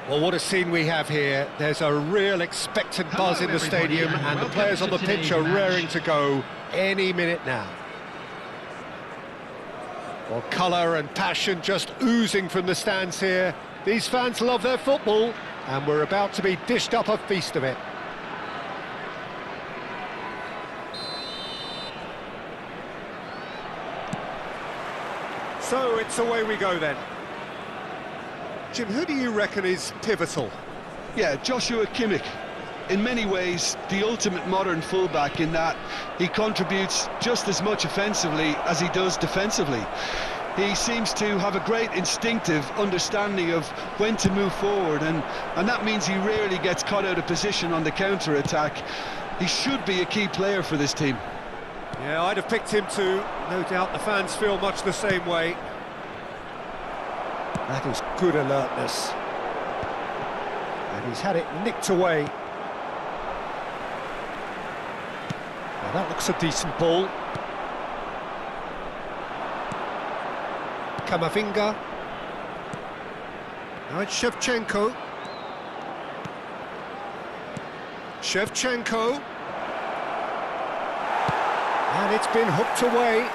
Well, what a scene we have here. There's a real expectant buzz in the stadium, and the players on the pitch are raring to go any minute now. Well, colour and passion just oozing from the stands here. These fans love their football, and we're about to be dished up a feast of it. So it's away we go then. Jim, who do you reckon is pivotal? Yeah, Joshua Kimmich. In many ways, the ultimate modern fullback in that he contributes just as much offensively as he does defensively. He seems to have a great instinctive understanding of when to move forward, and that means he rarely gets caught out of position on the counter-attack. He should be a key player for this team. Yeah, I'd have picked him too. No doubt the fans feel much the same way. That is good alertness. And he's had it nicked away. Now that looks a decent ball. Kamavinga. Now it's Shevchenko. Shevchenko. And it's been hooked away.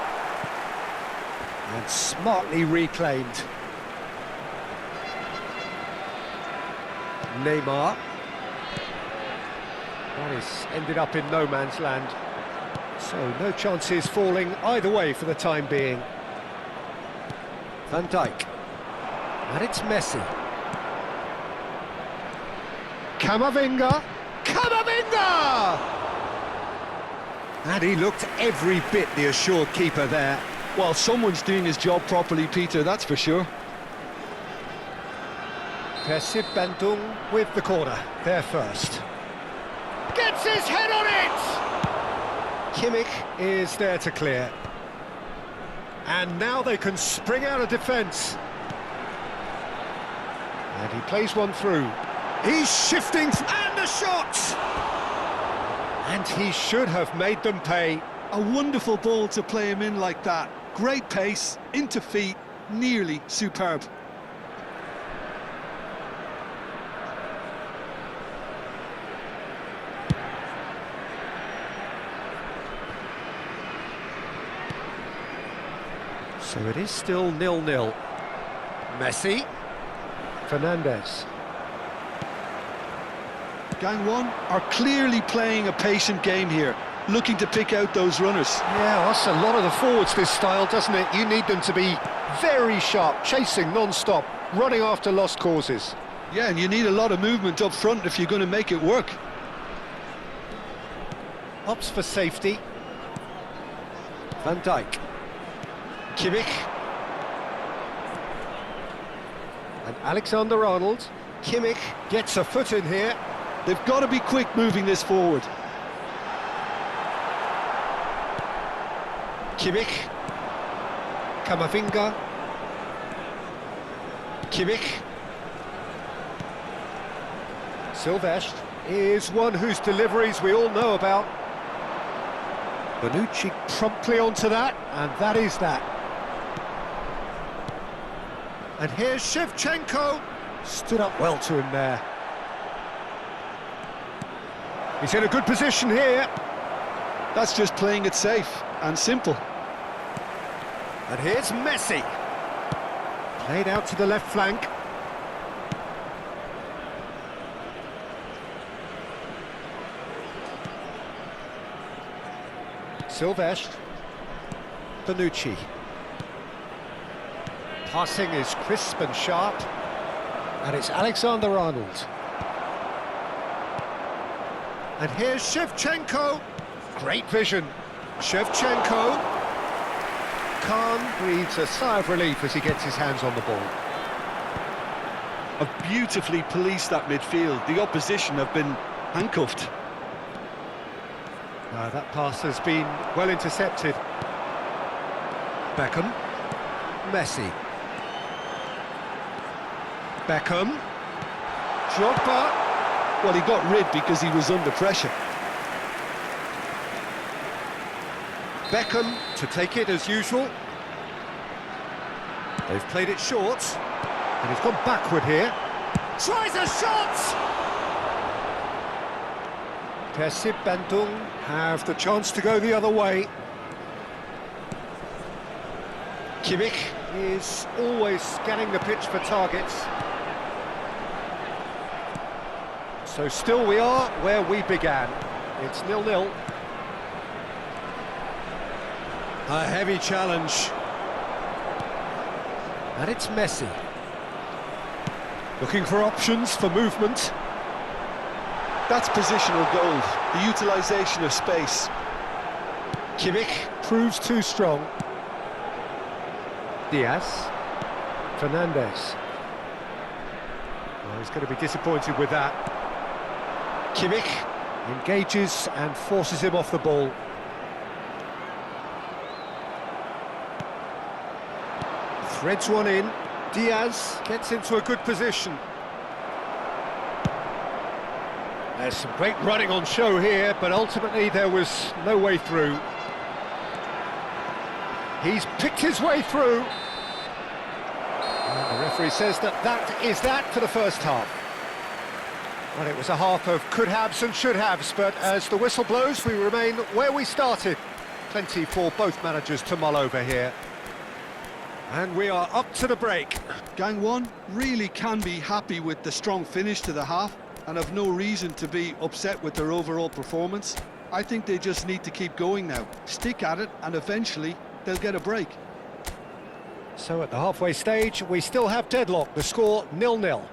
And smartly reclaimed. Neymar. That is ended up in no man's land. So no chances falling either way for the time being. Van Dijk. And it's Messi. Kamavinga. Kamavinga! And he looked every bit the assured keeper there. Well, someone's doing his job properly, Peter, that's for sure. Persib Bandung with the corner, there first. Gets his head on it! Kimmich is there to clear. And now they can spring out of defence. And he plays one through. He's shifting, and a shot! And he should have made them pay. A wonderful ball to play him in like that. Great pace, into feet, nearly superb. So it is still 0-0. Messi. Fernandes. Gang one are clearly playing a patient game here, looking to pick out those runners. Yeah, that's a lot of the forwards, this style, doesn't it? You need them to be very sharp, chasing non-stop, running after lost causes. Yeah, and you need a lot of movement up front if you're going to make it work. Opts for safety. Van Dijk. Kimmich. And Alexander-Arnold. Kimmich gets a foot in here. They've got to be quick moving this forward. Kimmich. Kamavinga. Kimmich. Silvestre is one whose deliveries we all know about. Bonucci promptly onto that, and that is that. And here's Shevchenko. Stood up well to him there. He's in a good position here. That's just playing it safe and simple. And here's Messi. Played out to the left flank. Silvestre. Bonucci. Passing is crisp and sharp. And it's Alexander-Arnold. And here's Shevchenko. Great vision. Shevchenko. Khan breathes a sigh of relief as he gets his hands on the ball. Have beautifully policed that midfield. The opposition have been handcuffed. That pass has been well intercepted. Beckham. Messi. Beckham. Drogba. Well, he got rid because he was under pressure. Beckham to take it as usual. They've played it short, and he's gone backward here. tries a shot! Persib Bandung have the chance to go the other way. Kimmich is always scanning the pitch for targets. So still we are where we began. It's 0-0. A heavy challenge. And it's Messi. Looking for options for movement. That's positional gold, the utilisation of space. Kimmich proves too strong. Diaz. Fernandes. Oh, he's going to be disappointed with that. Kimmich engages and forces him off the ball. Threads one in. Diaz gets into a good position. There's some great running on show here, but ultimately there was no way through. He's picked his way through. And the referee says that is that for the first half. Well, it was a half of could-haves and should-haves, but as the whistle blows, we remain where we started. Plenty for both managers to mull over here. And we are up to the break. Gang one really can be happy with the strong finish to the half and have no reason to be upset with their overall performance. I think they just need to keep going now, stick at it, and eventually they'll get a break. So at the halfway stage, we still have deadlock, the score 0-0.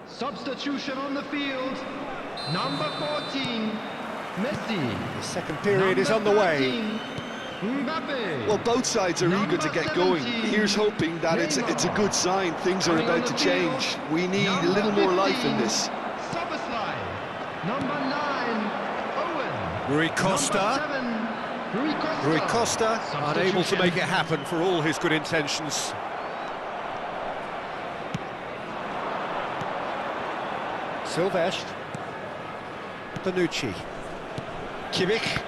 Substitution on the field, number 14, Messi. The second period is on the way. Mbappe. Well, both sides are eager to get going. Here's hoping that it's a good sign. Things are about to change. We need a little more life in this. Soboslai. Number 9, Owen. Rui Costa. Number 7, Rui Costa unable to make it happen for all his good intentions. Silvestre. Bonucci. Kimmich.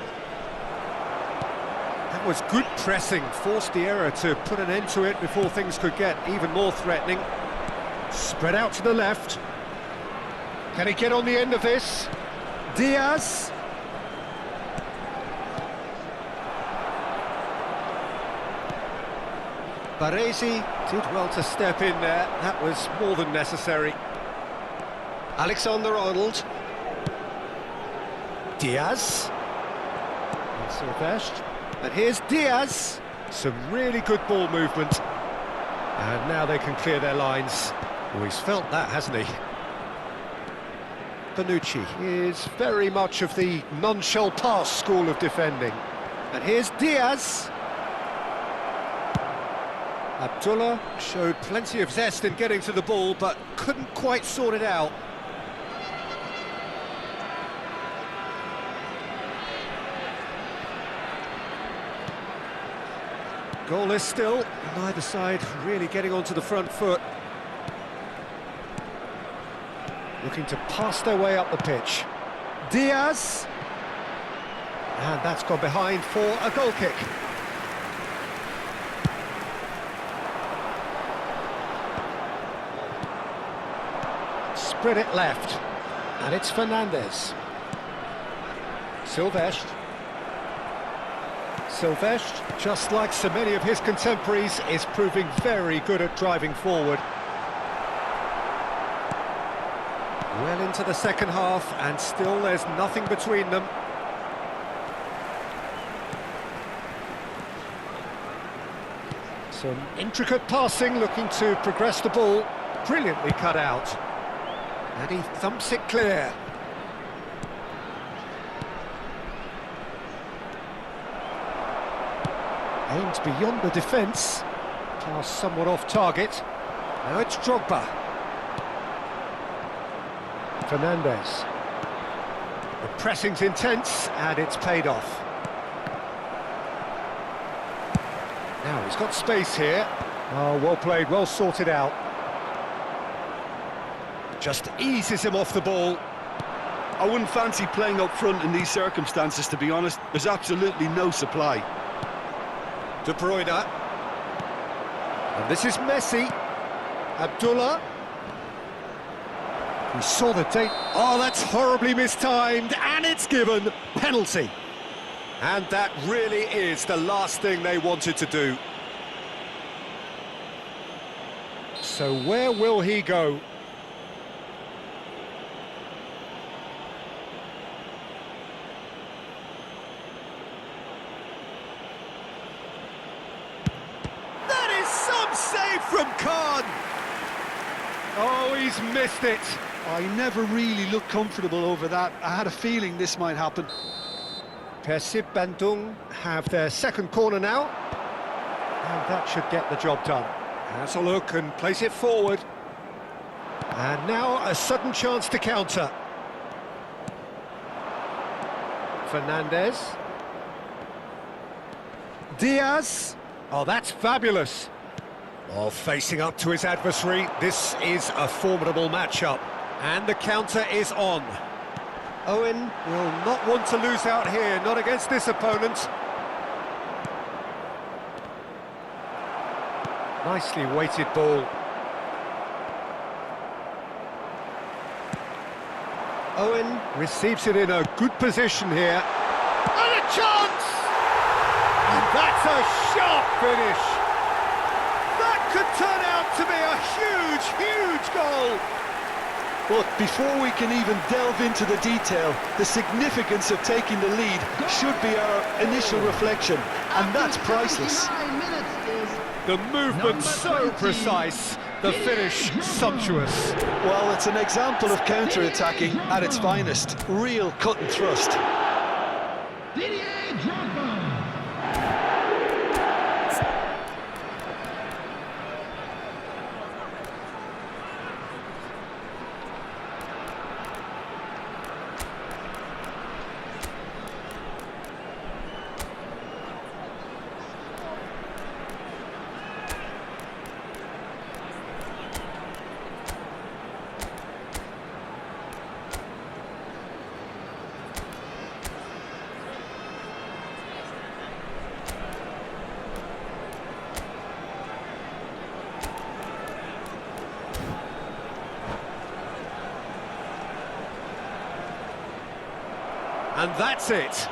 That was good pressing, forced the error to put an end to it before things could get even more threatening. Spread out to the left. Can he get on the end of this? Diaz. Baresi did well to step in there. That was more than necessary. Alexander-Arnold. Diaz. And Silvestre. And here's Diaz. Some really good ball movement. And now they can clear their lines. Oh, he's felt that, hasn't he? Bonucci is very much of the non-shall pass school of defending. And here's Diaz. Abdullah showed plenty of zest in getting to the ball, but couldn't quite sort it out. Goalless still, neither side really getting onto the front foot. Looking to pass their way up the pitch. Diaz! And that's gone behind for a goal kick. Spread it left. And it's Fernandes. Silvestre. Silvestre, just like so many of his contemporaries, is proving very good at driving forward. Well into the second half, and still there's nothing between them. Some intricate passing, looking to progress the ball. Brilliantly cut out. And he thumps it clear. Aimed beyond the defence. Pass somewhat off target. Now it's Drogba. Fernandes. The pressing's intense, and it's paid off. Now he's got space here. Oh, well played, well sorted out. Just eases him off the ball. I wouldn't fancy playing up front in these circumstances, to be honest. There's absolutely no supply. De Bruyne. And this is Messi. Abdullah. He saw the date. Oh, that's horribly mistimed, and it's given penalty. And that really is the last thing they wanted to do. So where will he go? That is some save from Khan. Oh, he's missed it. I never really looked comfortable over that. I had a feeling this might happen. Persib Bandung have their second corner now. And that should get the job done. Has a look and place it forward. And now a sudden chance to counter. Fernandes. Diaz. Oh, that's fabulous. Oh, facing up to his adversary. This is a formidable matchup. And the counter is on. Owen will not want to lose out here, not against this opponent. Nicely weighted ball. Owen receives it in a good position here. And a chance! And that's a sharp finish. That could turn out to be a huge, huge goal. But before we can even delve into the detail, the significance of taking the lead should be our initial reflection, and that's priceless. The movement so precise, the finish sumptuous. Well, it's an example of counter-attacking at its finest. Real cut and thrust. And that's it.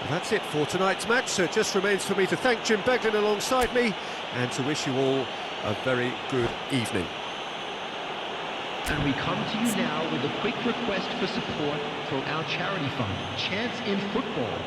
That's it for tonight's match, so it just remains for me to thank Jim Beglin alongside me and to wish you all a very good evening. And we come to you now with a quick request for support for our charity fund, Chance in Football.